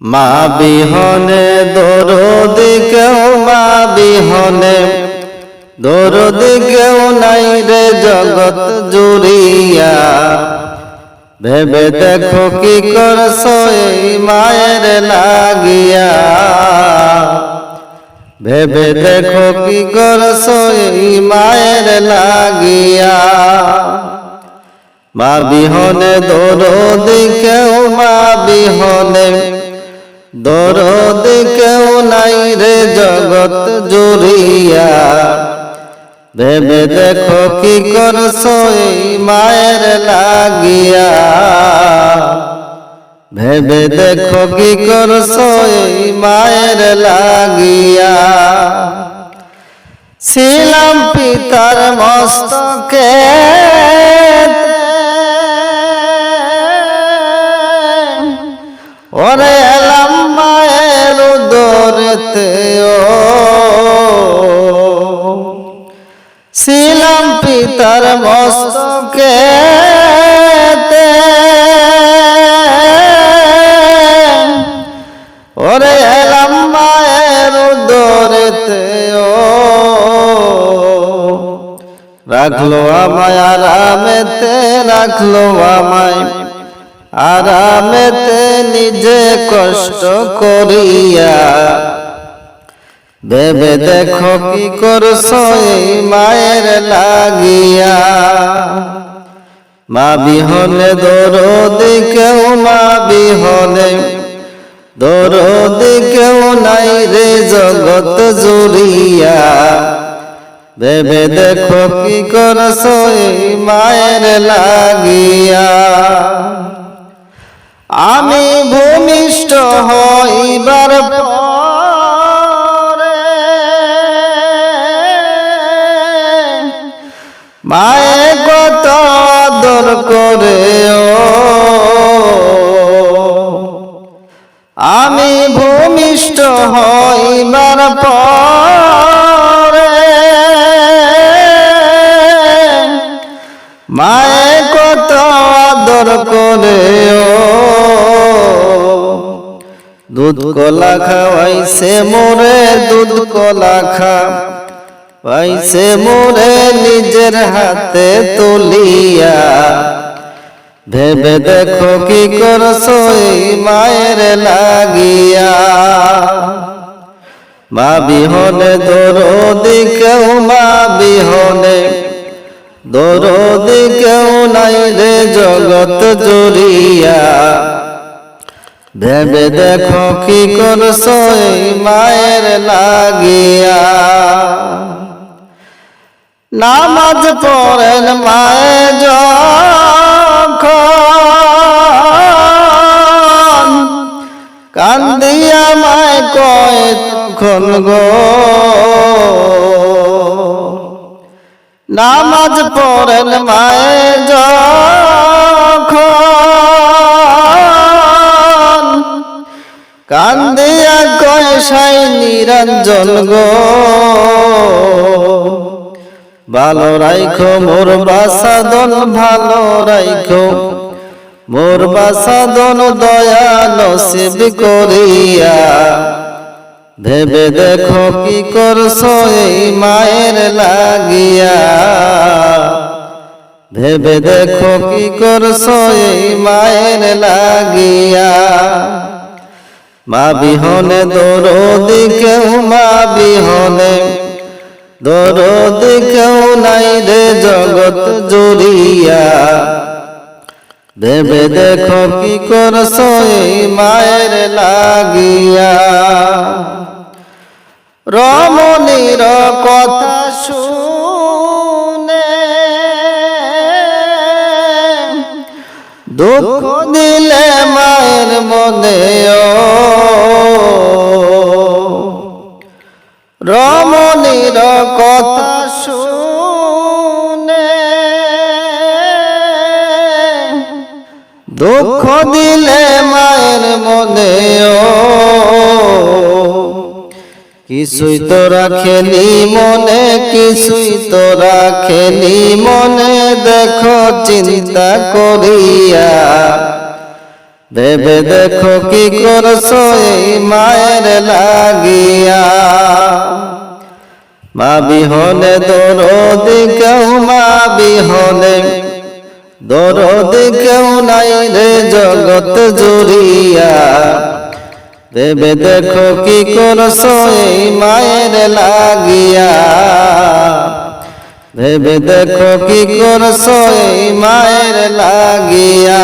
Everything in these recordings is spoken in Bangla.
মা বিহনে দরদ কেউ, মা বিহনে দরদ কেউ নাই রে জগৎ জুড়িয়া। ভেবে দেখো কি করছো এই মায়ের লাগিয়া, ভেবে দেখো কি করছো এই মায়ের লাগিয়া। মা বিহনে দরদ কেউ, মা বিহনে দরদ কেউ নাই রে জগৎ জুড়িয়া। ভেবে দেখো কি করছো এই মায়ের লাগিয়া, ভেবে দেখো কি করছো এই মায়ের লাগিয়া। ছিলাম পিতার মস্তকে ওরে এলাম মায়ের উদরেতে, ছিলাম পিতার মস্তকে ওরে এলাম মায়ের উদরেতে। রাখলো আমায় আরামেতে, রাখলো আমায় আরামেতে নিজে কষ্ট করিয়া। ভেবে দেখো কি করছো এই মায়ের লাগিয়া। মা বিহনে দরদ কেউ, মা বিহনে দরদ কেউ নাই রে জগৎ জুড়িয়া। ভেবে দেখো কি করছো এই মায়ের লাগিয়া। আমি ভূমিষ্ঠ হইবার পরে মায়ে কত আদর করে, আমি ভূমিষ্ঠ হইবার পরে মায়ে কত আদর করে। দুধ কলা খাওয়াইছে মোরে, দুধ কলা খাওয়াইছে মোরে নিজের হাতে তুলিয়া। ভেবে দেখো কি করছো এই মায়ের লাগিয়া। মা বিহনে দরদ কেউ, মা বিহনে দরদ কেউ নাই রে জগৎ জুড়িয়া। ভেবে দেখো কি করছো এই মায়ের লাগিয়া। নামাজ পড়েন মায়ে যখন, কান্দিয়া মায় কয় তখন গো। নামাজ পড়েন মায়ে যখন, কান্দিয়া কয় সাই নিরঞ্জন গো। ভালো রাইখো মোর বাসাদন, ভালো রাইখো মোর বাসাদন দয়া নসিব করিয়া। ভেবে দেখো কি করছো এই মায়ের লাগিয়া। ভেবে দেখো কি করছো এই মায়ের লাগিয়া। মা বিহনে দরদ কেউ, মা বিহনে দরদ কেউ নাই রে জগৎ জুড়িয়া। ভেবে দেখো কি করছো এই মায়ের লাগিয়া। রমণীর কথা শুনে দুঃখ দিলে মায়ের মনে, রমণীর কথা শুনে দুঃখ দিলে মায়ের মনে। কিছুই তো রাখেনি মনে, কিছুই তো রাখেনি মনে, দেখো চিন্তা করিয়া। ভেবে দেখো কি করছো এই মায়ের লাগিয়া। মা বিহনে দরদি কেউ, মা বিহনে দরদি কেউ নাই রে জগৎ জুড়িয়া। ভেবে দেখো কি করছো এই মায়ের লাগিয়া। ভেবে দেখো কি করছো এই মায়ের লাগিয়া।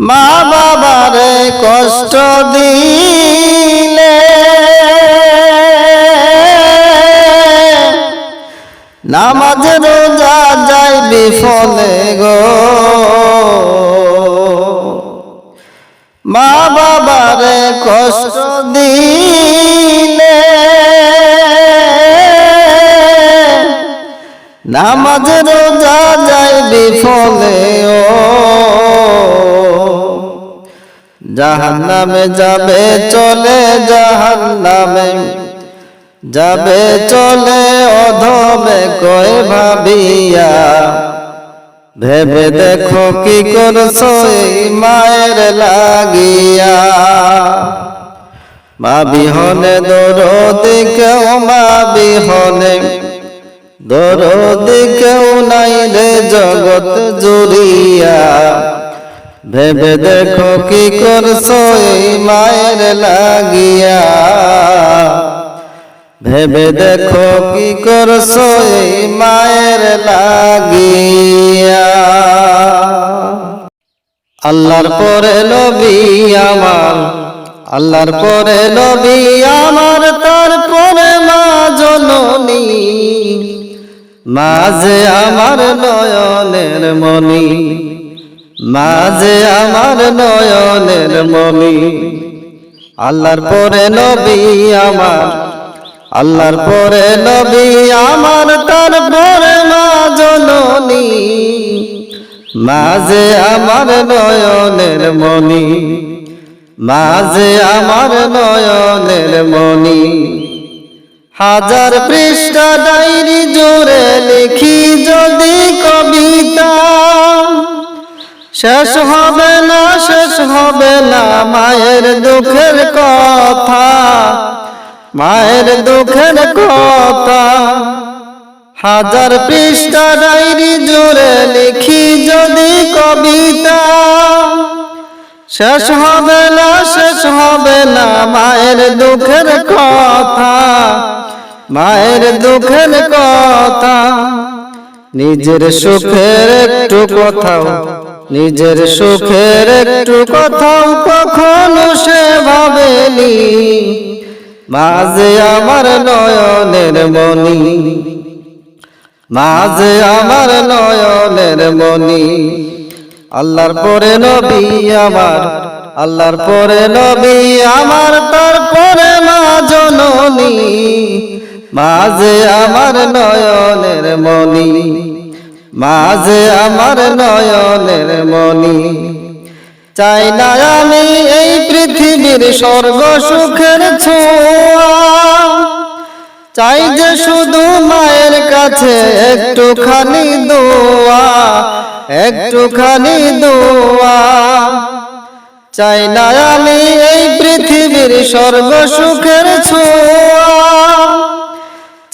মা বাবারে কষ্ট দিলে নামাজ রোজা যায় বিফলে গো। মা বাবারে কষ্ট দিলে নামাজ রোজা যায় বিফলে ও। জাহান্নামে যাবে চলে, জাহান্নামে যাবে চলে অধমে কয় ভাবিয়া। ভেবে দেখো কি করছো এই মায়ের লাগিয়া। মা বিহনে দরদি কেউ, মা বিহনে দরদি কেউ নাই রে জগৎ জুড়িয়া। ভেবে দেখো কি করছো এই মায়ের লাগিয়া। ভেবে দেখো কি করছো এই মায়ের লাগিয়া। আল্লাহর পরে নবী আমার, আল্লাহর পরে নবী আমার, তারপরে মা জননী। মা যে আমার নয়নের মণি, মা যে আমার নয়নের মণি। আল্লাহর পরে নবী আমার, আল্লাহর পরে নবী আমার, তারপরে মা জননী। মা যে আমার নয়নের মণি, মা যে আমার নয়নের মণি। হাজার পৃষ্ঠা ডায়েরি জুড়ে লিখি যদি কবিতা, শেষ হবে না, শেষ হবে না মায়ের দুঃখের কথা, মায়ের দুঃখের কথা। হাজার পৃষ্ঠা ডায়েরি জুড়ে লিখি যদি কবিতা, শেষ হবে না, শেষ হবে না মায়ের দুঃখের কথা, মায়ের দুঃখের কথা। নিজের সুখের একটু কথাও, নিজের সুখের একটু কথাও কখনো সে ভাবেনি। মা যে আমার নয়নের মণি, মা যে আমার নয়নের মণি। আল্লাহর পরে নবী আমার, আল্লাহর পরে নবী আমার, তারপরে মা জননী। মা যে আমার নয়নের মণি, মা যে আমার নয়নের মণি। চাই না আমি এই পৃথিবীর স্বর্গ সুখের ছোঁয়া, চাই যে শুধু মায়ের কাছে একটুখানি দোয়া, একটুখানি দোয়া। চাই না আমি এই পৃথিবীর স্বর্গ সুখের ছোঁয়া,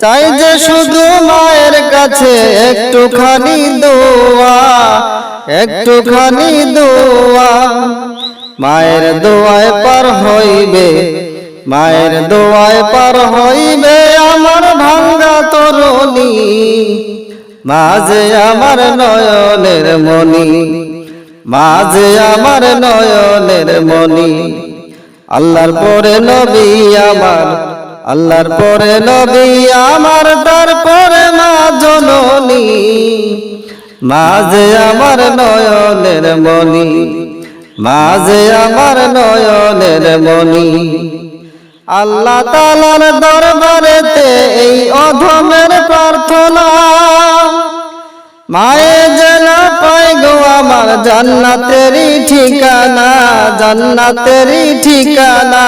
চাই যে শুধু মায়ের কাছে একটুখানি দোয়া, একটুখানি দোয়া। মায়ের দোয়ায় পার হইবে, মায়ের দোয়ায় পার হইবে আমার ভাঙ্গা তরুণী। মা যে আমার নয়নের মণি, মা যে আমার নয়নের মণি। আল্লাহর পরে নবী আমার, আল্লাহর পরে নবী আমার, তারপরে মা জননী। মা যে আমার নয়নের মণি, মা যে আমার নয়নের মণি। আল্লাহ তাআলার দরবারেতে এই অধমের প্রার্থনা, মায়ে যেন পাই গো আমার জান্নাতেরই ঠিকানা, জান্নাতেরই ঠিকানা।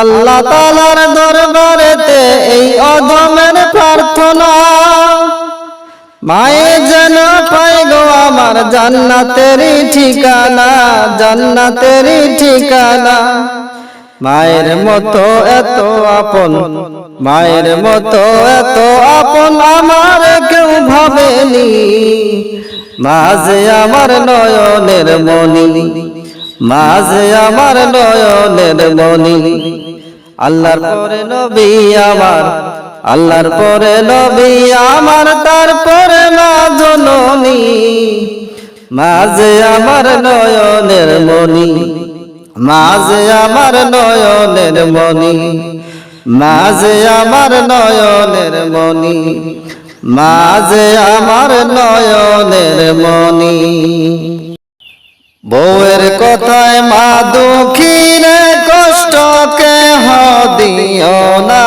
আল্লাহ তাআলার দরবারেতে এই অধমের প্রার্থনা, মায়ে যেন পাই গো আমার জান্নাতেরই ঠিকানা, জান্নাতেরই ঠিকানা। মায়ের মতো এত আপন, মায়ের মতো এত আপন আমার কেউ ভাবেনি। মা যে আমার নয়নের মনি, মা যে আমার নয়নের মনি। আল্লাহর পরে নবী আমার, আল্লাহর পরে নবী আমার, তারপরে মা জননী। মা যে আমার নয়নের মনি, মা যে আমার নয়নের মনি, মা যে আমার নয়নের মনি, মা যে আমার নয়নের মনি। বউয়ের কথায় মা দুঃখী রে, কষ্ট কেহ দিও না।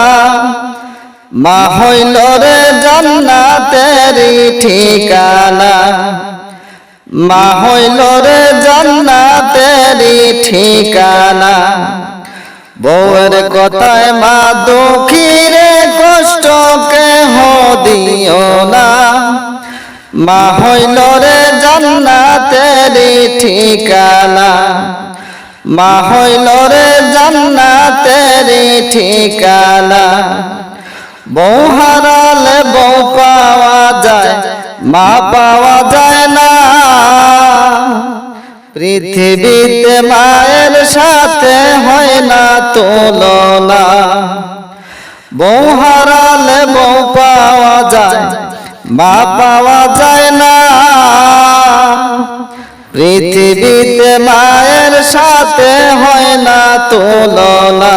মা হইল রে জান্নাতেরই ঠিকানা, মা হইল রে জান্নাতেরই ঠিকানা। বউয়ের কথায় মা দুঃখী রে, কষ্ট কেহ দিও না। মা হইল রে জান্নাতেরই ঠিকানা, মা হইল রে জান্নাতেরই ঠিকানা। বউ হারালে বউ পাওয়া যায়, মা পাওয়া যায় না। পৃথিবীতে মায়ের সাথে হয় না তুলনা। বউ হারালে বউ পাওয়া যায়, মা পাওয়া যায় না। পৃথিবীতে মায়ের সাথে হয় না তুলনা।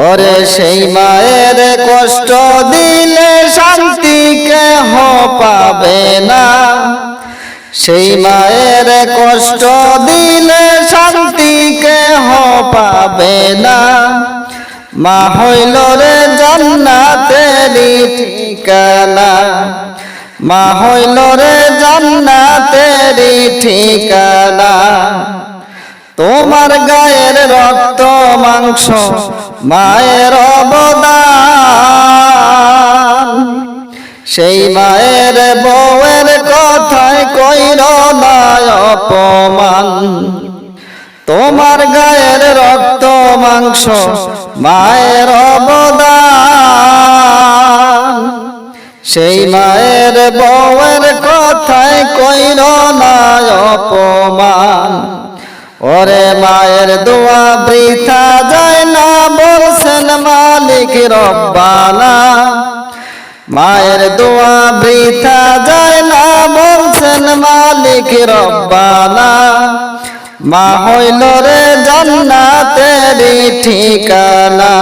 ওরে সেই মায়ের কষ্ট দিলে শান্তি কেহ পাবে না। সেই মায়ের কষ্ট দিলে শান্তি কেহ পাবে না। মা হইল রে জান্নাতেরই ঠিকানা, মা হইল রে জান্নাতেরই ঠিকানা। তোমার গায়ের রক্ত মাংস মায়ের অবদান। সেই মায়ের বউয়ের কথায় কইর না অপমান। তোমার গায়ের রক্ত মাংস মায়ের অবদান। সেই মায়ের বউয়ের কথায় কইর না অপমান। ওরে মায়ের দোয়া বৃথা যায় না, বলছেন মালিক রব্বানা। মায়ের দোয়া বৃথা যায় না, বলছেন মালিক রব্বানা। মা হইল রে জান্নাতেরই ঠিকানা,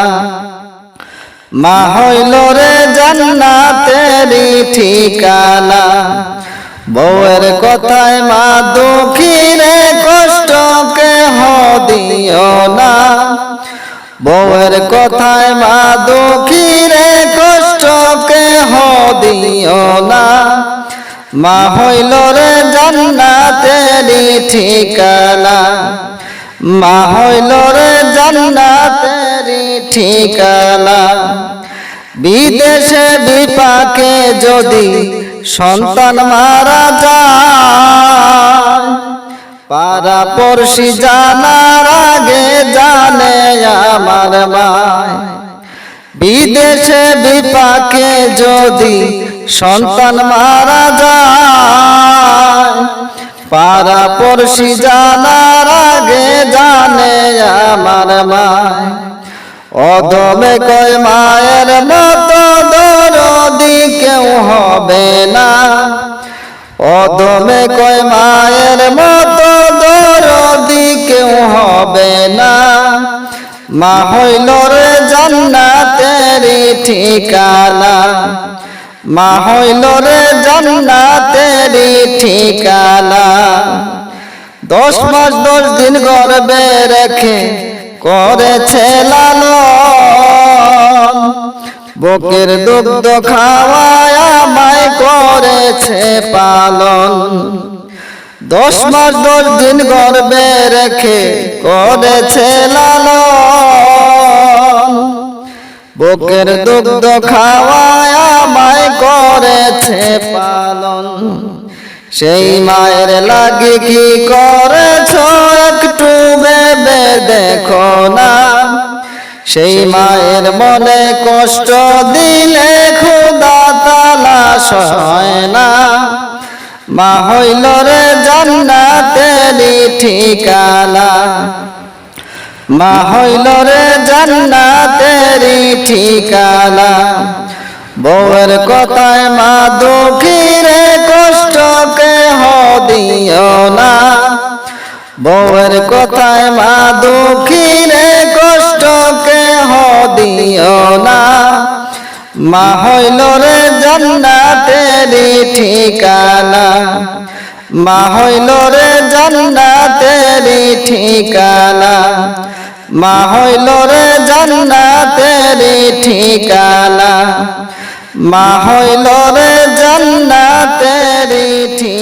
মা হইল রে জান্নাতেরই ঠিকানা। বউয়ের কথায় মা দুঃখী রে, কষ্ট কেহ দিও না। বউয়ের কথায় মা দুঃখী রে, কষ্ট কেহ দিও না। মা হইল রে জান্নাতেরই ঠিকানা, মা হইল রে জান্নাতেরই ঠিকানা। বিদেশে বিপাকে যদি সন্তান মারা যায়, পাড়া পড়শি জানার আগে জানে আমার মায়। বিদেশে বিপাকে যদি সন্তান মারা যায়, পাড়া পড়শি জানার আগে জানে আমার মায়। অদমে কয় মায়ের মতো দরদি কেউ হবে না। অদমে কয় মায়ের মতো দরদি কেউ হবে না। মা হইল রে জান্নাতেরই ঠিকানা, মা হইল রে জান্নাতেরই ঠিকানা। 10 মাস 10 দিন গর্ভে রেখে করেছে লালন। বুকের দুগ্ধ খাওয়ায় আমায় করেছে পালন। 10 মাস 10 দিন গর্ভে রেখে করেছে লালন। বুকের দুগ্ধ খাওয়ায় আমায় করেছে পালন। সেই মায়ের লাগি কি করেছ একটু ভেবে দেখো না। সেই মায়ের মনে কষ্ট দিলে খোদা তাআলা সয় না। মা হইল রে জান্নাতেরই ঠিকানা, মা হইল রে জান্নাতেরই ঠিকানা। বউয়ের কথায় মা দুঃখী রে কষ্ট কেহ দিও না। বউয়ের কথায় মা দুঃখী রে কষ্ট কেহ দিও না। মা হইল রে জান্নাতেরই ঠিকানা, মা হইল রে জান্নাতেরই ঠিকানা, মা হইল রে জান্নাতেরই ঠিকানা, মা হইল রে জান্নাতেরই ঠিকানা।